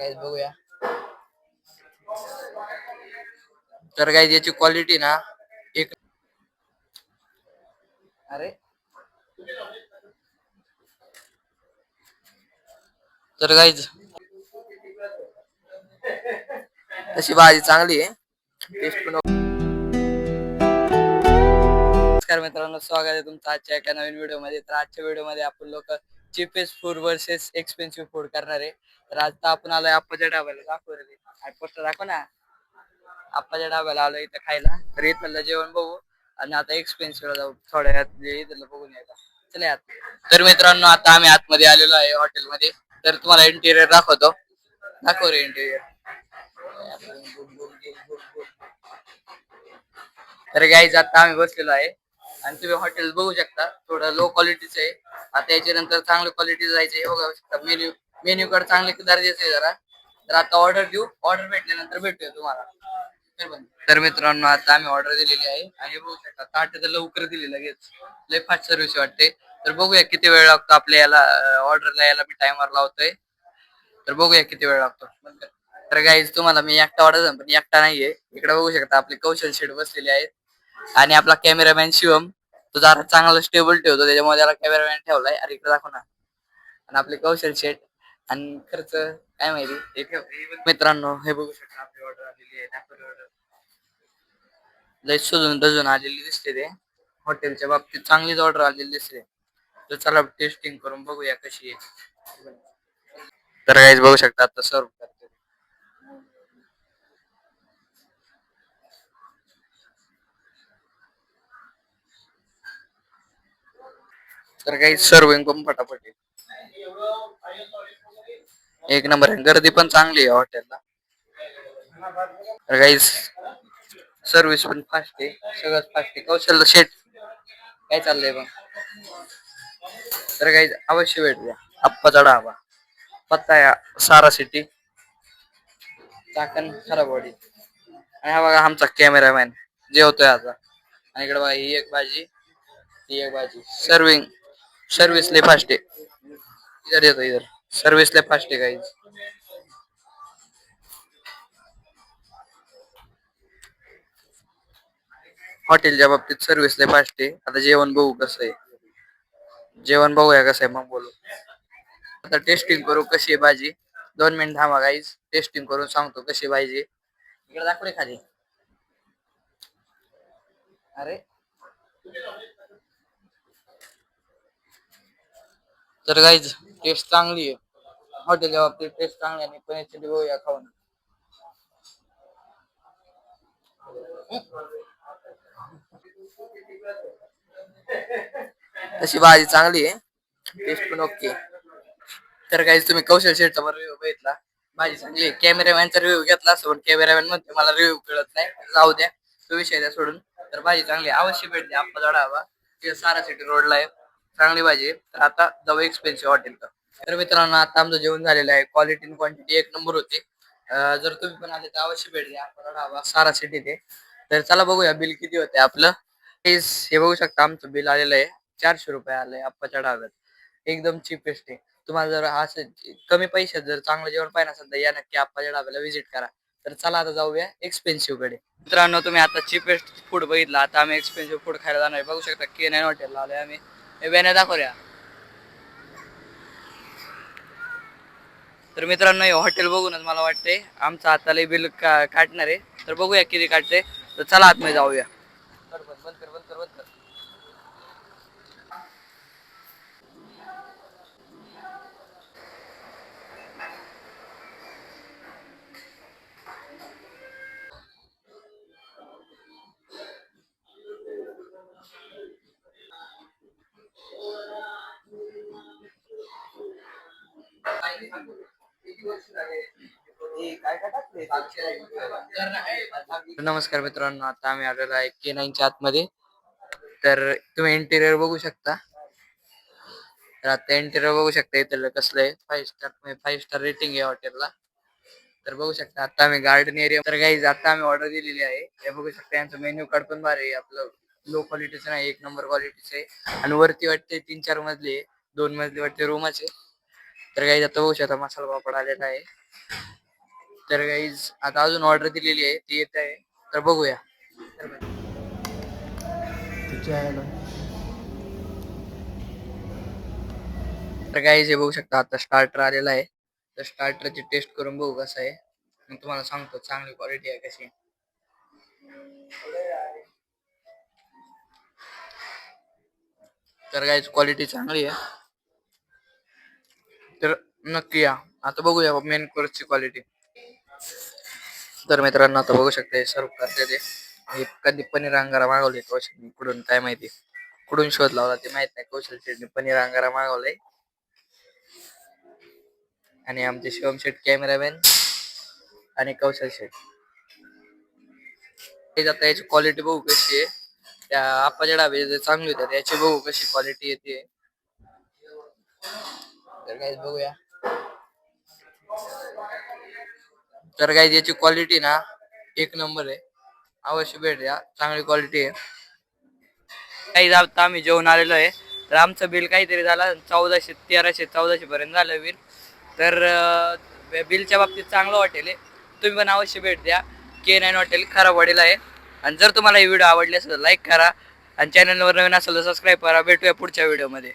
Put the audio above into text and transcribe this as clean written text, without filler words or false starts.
Guys बघूया. तर guys याची क्वालिटी ना एक. अरे तर गाईज तशी भाजी चांगली आहे. टेस्ट पण. नमस्कार मित्रांनो, स्वागत आहे तुमचं आजच्या एका नवीन व्हिडिओ मध्ये. तर आजच्या व्हिडिओ मध्ये आपण लोक cheapest food versus expensive food करणार आहे. तर आता आपण आलोय आप्पाच्या ढाब्याला. पोस्टर दाखव ना. आप्पाच्या ढाब्याला आलोय इथं खायला. तर इथलं जेवण बघू आणि आता एक्सपेन्सिव्ह जाऊ थोड्या वेळात इथलं बघून यायला. चला आत. तर मित्रांनो आता आम्ही आतमध्ये आलेलो आहे हॉटेलमध्ये. तर तुम्हाला इंटिरियर दाखवतो. दाखव रे इंटिरियर. तर गाईज आता आम्ही बसलेलो आहे आणि तुम्ही हॉटेल बघू शकता. थोडं लो क्वालिटीचं आहे. आता याच्यानंतर चांगली क्वालिटी जायचं आहे. बघू शकता मेन्यू. मेन्यू कार्ड चांगले दर्जाचं आहे जरा. तर आता ऑर्डर देऊ. ऑर्डर भेटल्यानंतर भेटूया तुम्हाला. तर मित्रांनो आता आम्ही ऑर्डर दिलेली आहे आणि बघू शकता ताट तर लवकर दिली लगेच. लय फास्ट सर्व्हिस वाटते. तर बघूया किती वेळ लागतो आपल्या याला ऑर्डरला यायला. मी टाइमर लावतोय. तर बघूया किती वेळ लागतो. तर गाईज तुम्हाला मी एकटा ऑर्डर पण एकटा नाहीये. इकडे बघू शकता आपले कौशल शेठ बसलेले आहेत आणि आपला कॅमेरामॅन शिवम. तो जरा चांगला स्टेबल ठेवतो त्याच्यामुळे त्याला कॅमेरामॅन ठेवलाय. अरे इकडे दाखव ना. आणि आपले कौशल शेठ आणि खर्च काय माहिती. मित्रांनो हे बघू शकता आपली ऑर्डर आलेली आहे. ऑर्डर लय शोधून दजून आलेली दिसते. ते हॉटेलच्या बाबतीत चांगलीच ऑर्डर आलेली दिसते. तर चला टेस्टिंग करून बघूया कशी आहे. तर गाईज बघू शकता आता सर्व करते. तर काही सर्विंग पण फटाफट आहे. एक नंबर आहे. गर्दी पण चांगली आहे हॉटेलला. तर काही सर्व्हिस पण फास्ट आहे. सगळं फास्ट आहे. कौशल्य शेट काय चाललंय मग. तर काही अवश्य भेट द्या. आप्पाचा ढाबा. पत्ता या सारा सिटी चाकण खराबवाडी. आणि हा बघा आमचा कॅमेरामॅन जेवतोय आता. आणि इकडे बघा ही एक भाजी, ही एक भाजी. सर्विस लय फास्ट आहे. इधर येतो इधर. सर्विस लय फास्ट आहे गाईज. हॉटेलच्या बाबतीत सर्विस लय फास्ट आहे. आता जेवण बघू कसं आहे. जेवण बघूया कसं आहे मग बोलू. आता टेस्टिंग करू कशी आहे भाजी. 2 मिनिट थांबा गाईज. टेस्टिंग करून सांगतो कशी भाजी. इकडे दाखव रे खाली. अरे तर गाईज टेस्ट चांगली आहे. हॉटेलच्या बाबतीत टेस्ट चांगली आहे. आणि पनीरची बघूया खाऊन. तशी भाजी चांगली आहे. टेस्ट पण ओके. तर काही तुम्ही कौशल शेठचा रिव्ह्यू बघितला. भाजी चांगली आहे. कॅमेरामॅनचा रिव्ह्यू घेतला असं कॅमेरामॅन म्हणते मला रिव्ह्यू कळत नाही. जाऊ द्या तो विषय द्या सोडून. तर भाजी चांगली आहे. अवश्य भेट द्या. आप्पा हवा ते सारा सिटी रोडला आहे. चांगली भाजी आहे. तर आता जाऊ एक्सपेन्सिव्ह हॉटेल. तर मित्रांनो आता आमचं जेवण झालेलं आहे. क्वालिटी क्वांटिटी एक नंबर होते. जर तुम्ही पण आले तर अवश्य भेट द्या. आप्पा हवा सारा सिटी ते. तर चला बघूया बिल किती होते आपलं. हे बघू शकता आमचं बिल आलेलं आहे. 400 रुपये आलंय आप्पाच्या ढाब्यात. एकदम चीपेस्ट आहे. तुम्हाला जर असं कमी पैशात जर चांगलं जेवण पाहिजे असेल तर या नक्की आप्पाच्या ढाब्याला व्हिजिट करा. तर चला आता जाऊया एक्सपेन्सिव्ह कडे. मित्रांनो तुम्ही आता चीपेस्ट फूड बघितला. आता आम्ही एक्सपेन्सिव्ह फूड खायला जाणार. बघू शकता K9 हॉटेलला आलोय आम्ही. हे वेण्या दाखवूया. तर मित्रांनो हे हॉटेल बघूनच मला वाटतंय आमचं आता लय बिल काटणार आहे. तर बघूया किती काटते. तर चला आतमध्ये जाऊया. बंद कर बंद कर बंद कर. नमस्कार मित्रांनो आता आम्ही आलेलो आहे K9च्या आतमध्ये. तर तुम्ही इंटेरियर बघू शकता. तर आता इंटेरियर बघू शकता इथलं कसलं आहे. 5 स्टार रेटिंग आहे हॉटेलला. तर बघू शकता आता आम्ही गार्डन एरिया. तर काही आता आम्ही ऑर्डर दिलेली आहे. हे बघू शकता यांचं मेन्यू कार्ड पण भारी आहे. आपलं लो क्वालिटीचं नाही एक नंबर क्वालिटीचं आहे. आणि वरती वाटते 3-4 मजली आहे. 2 मजली वाटते रूमच आहे. तर काही आता बघू शकता मसाला पापड आलेला आहे. तर गाईज आता अजून ऑर्डर दिलेली आहे, ती येत आहे, तर बघूया. तर गाईज हे बघू शकता, आता स्टार्टर आलेला आहे. तर स्टार्टरची टेस्ट करून बघू कसं आहे, मग तुम्हाला सांगतो चांगली क्वालिटी आहे कशी. तर गाईज क्वालिटी चांगली आहे, तर नक्की या. आता बघूया मेन कोर्सची क्वालिटी. तर मित्रांनो आता बघू शकता सर्व करते ते. हे कधी पनीर अंगारा मागवले कौशल कुठून काय माहिती, कुठून शोध लावला ते माहित नाही. कौशल शेटने पनीर अंगारा मागवलाय आणि आमचे शिवम शेट कॅमेरामॅन आणि कौशल शेट. आता याची क्वालिटी बघू कशी आहे. त्या आप्पाच्या डाबे चांगली होत्या, याची बघू कशी क्वालिटी येते. तर काय बघूया. तर काय याची क्वालिटी ना एक नंबर आहे, अवश्य भेट द्या, चांगली क्वालिटी आहे. काही आता आम्ही जेवण आलेलो आहे. तर आमचं बिल काहीतरी झालं 1400 1300 1400 पर्यंत झालं बिल. तर बिलच्या बाबतीत चांगलं हॉटेल आहे, तुम्ही पण अवश्य भेट द्या. K9 हॉटेल खाराबवाडीला आहे. आणि जर तुम्हाला ही व्हिडिओ आवडली असेल तर लाईक करा आणि चॅनलवर नवीन असेल तर सबस्क्राईब करा. भेटूया पुढच्या व्हिडिओमध्ये.